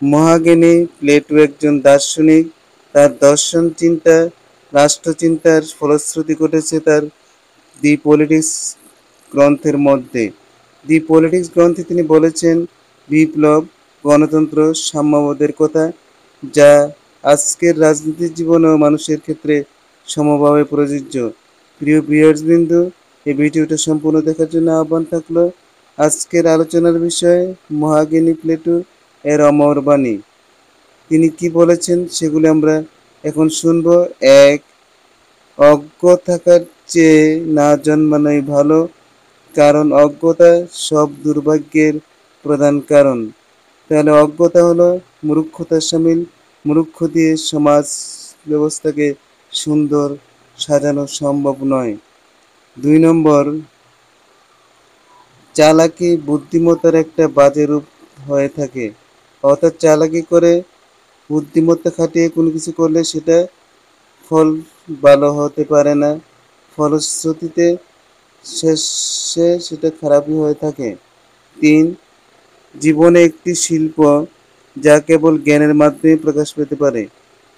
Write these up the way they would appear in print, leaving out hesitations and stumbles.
মহাজ্ঞানী প্লেটো একজন দার্শনিক। তার দর্শন চিন্তা, রাষ্ট্রচিন্তার ফলশ্রুতি ঘটেছে তার দি পলিটিক্স গ্রন্থের মধ্যে। দি পলিটিক্স গ্রন্থে তিনি বলেছেন বিপ্লব, গণতন্ত্র, সাম্যবাদের কথা, যা আজকের রাজনীতির জীবন ও মানুষের ক্ষেত্রে সমভাবে প্রযোজ্য। প্রিয় ভিউয়ার্সবৃন্দ, এই ভিডিওটা সম্পূর্ণ দেখার জন্য আহ্বান থাকলো। আজকের আলোচনার বিষয় মহাজ্ঞানী প্লেটো এর অমর বাণী। তিনি কি বলেছেন সেগুলি আমরা এখন শুনব। এক, অজ্ঞ থাকার চেয়ে না জন্মানোই ভালো, কারণ অজ্ঞতা সব দুর্ভাগ্যের প্রধান কারণ। তাহলে অজ্ঞতা হলো মূর্খতার শামিল। মূর্খ দিয়ে সমাজ ব্যবস্থাকে সুন্দর সাজানো সম্ভব নয়। ২ নম্বর, চালাকি বুদ্ধিমত্তার একটা বাজে রূপ হয়ে থাকে। অর্থাৎ চালাকি করে বুদ্ধিমত্তা খাটিয়ে কোনো কিছু করলে সেটা ফল ভালো হতে পারে না, ফলশ্রুতিতে শেষে সেটা খারাপই হয়ে থাকে। ৩, জীবনে একটি শিল্প যা কেবল জ্ঞানের মাধ্যমে প্রকাশ পেতে পারে।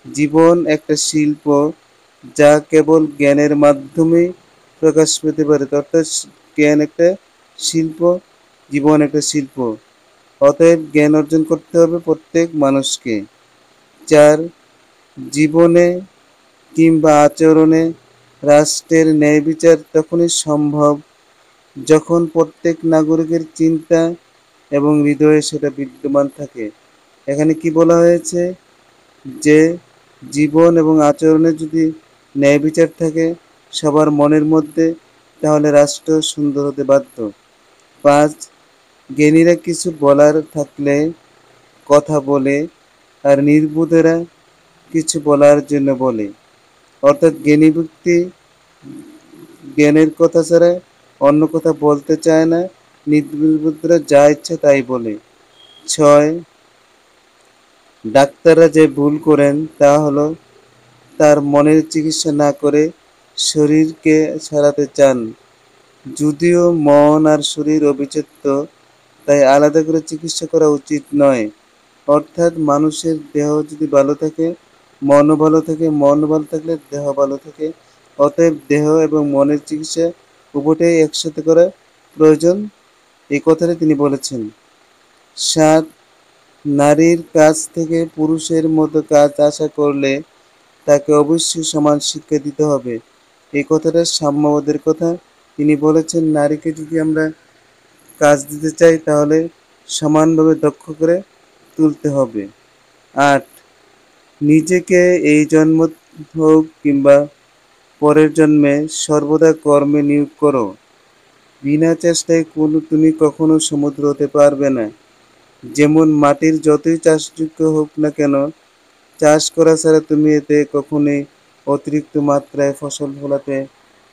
জীবন একটা শিল্প যা কেবল জ্ঞানের মাধ্যমে প্রকাশ পেতে পারে। অর্থাৎ জ্ঞান একটা শিল্প, জীবন একটা শিল্প। অতএব জ্ঞান অর্জন করতে হবে প্রত্যেক মানুষকে। ৪, জীবনে কিংবা আচরণে রাষ্ট্রের ন্যায়বিচার তখনই সম্ভব যখন প্রত্যেক নাগরিকের চিন্তা এবং হৃদয়ে সেটা বিদ্যমান থাকে। এখানে কি বলা হয়েছে যে জীবন এবং আচরণে যদি ন্যায়বিচার থাকে সবার মনের মধ্যে, তাহলে রাষ্ট্র সুন্দর হতে বাধ্য। ৫, জ্ঞানীরা কিছু বলার থাকলে কথা বলে, আর নির্বুধেরা কিছু বলার জন্য বলে। অর্থাৎ জ্ঞানী ব্যক্তি জ্ঞানের কথা ছাড়া অন্য কথা বলতে চায় না, নির্বুদ্ধরা যা ইচ্ছা তাই বলে। ৬, ডাক্তাররা যে ভুল করেন তা হলো তার মনের চিকিৎসা না করে শরীরকে সারাতে চান। যদিও মন আর শরীর অবিচ্ছেদ্য, তাই আলাদা করে চিকিৎসা করা উচিত নয়। অর্থাৎ মানুষের দেহ যদি ভালো থাকে, মনও ভালো থাকে, মন ভালো থাকলে দেহ ভালো থাকে। অতএব দেহ এবং মনের চিকিৎসা উভয়টাই একসাথে করা প্রয়োজন, এই কথাটা তিনি বলেছেন। ৭, নারীর কাছ থেকে পুরুষের মতো কাজ আশা করলে তাকে অবশ্যই সমান শিক্ষা দিতে হবে। এই কথাটা সাম্যবাদের কথা। তিনি বলেছেন নারীকে যদি আমরা কাজ দিতে চাই তাহলে সমানভাবে দক্ষ করে তুলতে হবে। ৮, নিজেকে এই জন্ম হোক কিংবা পরের জন্মে সর্বদা কর্মে নিয়োগ করো। বিনা চেষ্টায় তুমি কখনো সমুদ্র হতে পারবে না। যেমন মাটির যতই চাষযোগ্য হোক না কেন, চাষ করা ছাড়া তুমি এতে কখনোই অতিরিক্ত মাত্রায় ফসল ফলাতে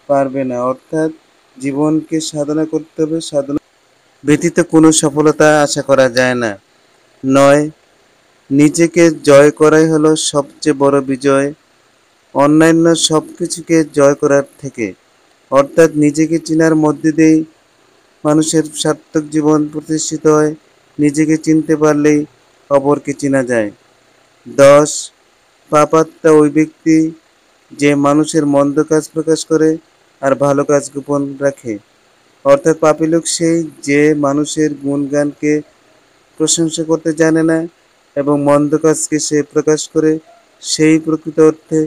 পারবে না। অর্থাৎ জীবনকে সাধনা করতে হবে, সাধনা ব্যতীত কোনো সফলতা আশা করা যায় না। ৯, নিজেকে জয় করাই হলো সবচেয়ে বড় বিজয়, অন্যান্য সব কিছুকে জয় করার থেকে। অর্থাৎ নিজেকে চেনার মধ্যে দিয়েই মানুষের সার্থক জীবন প্রতিষ্ঠিত হয়। নিজেকে চিনতে পারলেই অপরকে চেনা যায়। ১০, পাপাত্মা ওই ব্যক্তি যে মানুষের মন্দ কাজ প্রকাশ করে আর ভালো কাজ গোপন রাখে। অর্থাৎ পাপী লোক সেই যে মানুষের গুণগানকে প্রশংসা করতে জানে না এবং মন্দ কাজকে সে প্রকাশ করে, সেই প্রকৃত অর্থে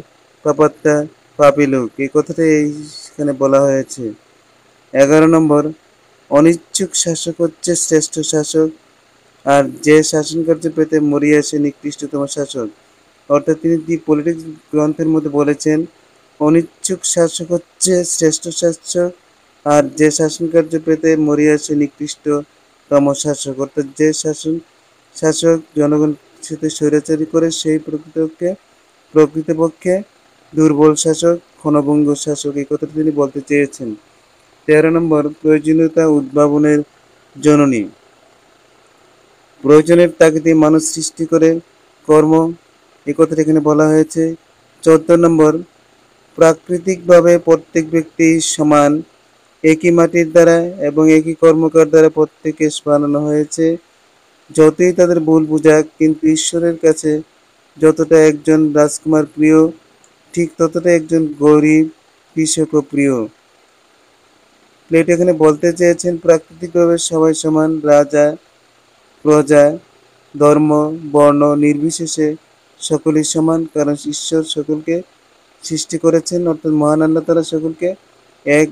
পাপাত্মা, পাপী লোক। এই কথাটা এইখানে বলা হয়েছে। ১১ নম্বর, অনিচ্ছুক শাসক হচ্ছে শ্রেষ্ঠ শাসক, আর যে শাসনকার্য পেতে মরিয়া সে নিকৃষ্টতম শাসক। অর্থাৎ তিনি দি পলিটিক্স গ্রন্থের মধ্যে বলেছেন অনিচ্ছুক শাসক হচ্ছে শ্রেষ্ঠ শাসক, আর যে শাসনকার্য পেতে মরিয়া সে নিকৃষ্টতম শাসক। অর্থাৎ যে শাসক জনগণের সাথে স্বৈরাচারী করে সেই প্রকৃতপক্ষে দুর্বল শাসক, ক্ষণভঙ্গ শাসক। এই কথাটা তিনি বলতে চেয়েছেন। ১৩ নম্বর, প্রয়োজনীয়তা উদ্ভাবনের জননী। প্রয়োজনের তাগিদে মানুষ সৃষ্টি করে কর্ম, এই কথাটা এখানে বলা হয়েছে। ১৪ নম্বর, প্রাকৃতিকভাবে প্রত্যেক ব্যক্তি সমান, একই মাটির দ্বারা এবং একই কর্মকার দ্বারা প্রত্যেককে বানানো হয়েছে। যতই তাদের ভুল বুঝাক, কিন্তু ঈশ্বরের কাছে যতটা একজন রাজকুমার প্রিয়, ঠিক ততটা একজন গরিব কৃষকও প্রিয়। প্লেটো এখানে বলতে চেয়েছেন প্রাকৃতিকভাবে সবাই সমান, রাজা, প্রজা, ধর্ম, বর্ণ নির্বিশেষে সকলেই সমান, কারণ ঈশ্বর সকলকে সৃষ্টি করেছেন, অর্থাৎ মহান আল্লাহ তাআলা সকলকে এক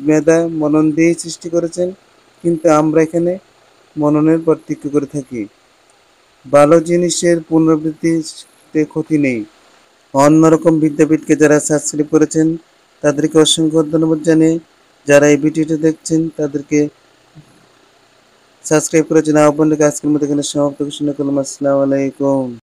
মেধা মনন দিয়েই সৃষ্টি করেছেন। কিন্তু আমরা এখানে মননের পার্থক্য করে থাকি। ভালো জিনিসের পুনরাবৃত্তিতে ক্ষতি নেই। অন্যরকম বিদ্যাপীঠকে যারা সাবস্ক্রাইব করেছেন তাদেরকে অসংখ্য ধন্যবাদ জানিয়ে যারা এই ভিডিওটি দেখছেন তাদেরকে সাবস্ক্রাইব করার জন্য আহ্বান রেখে আজকের মতো এখানে সমাপ্ত ঘোষণা করলাম। আসসালামু আলাইকুম।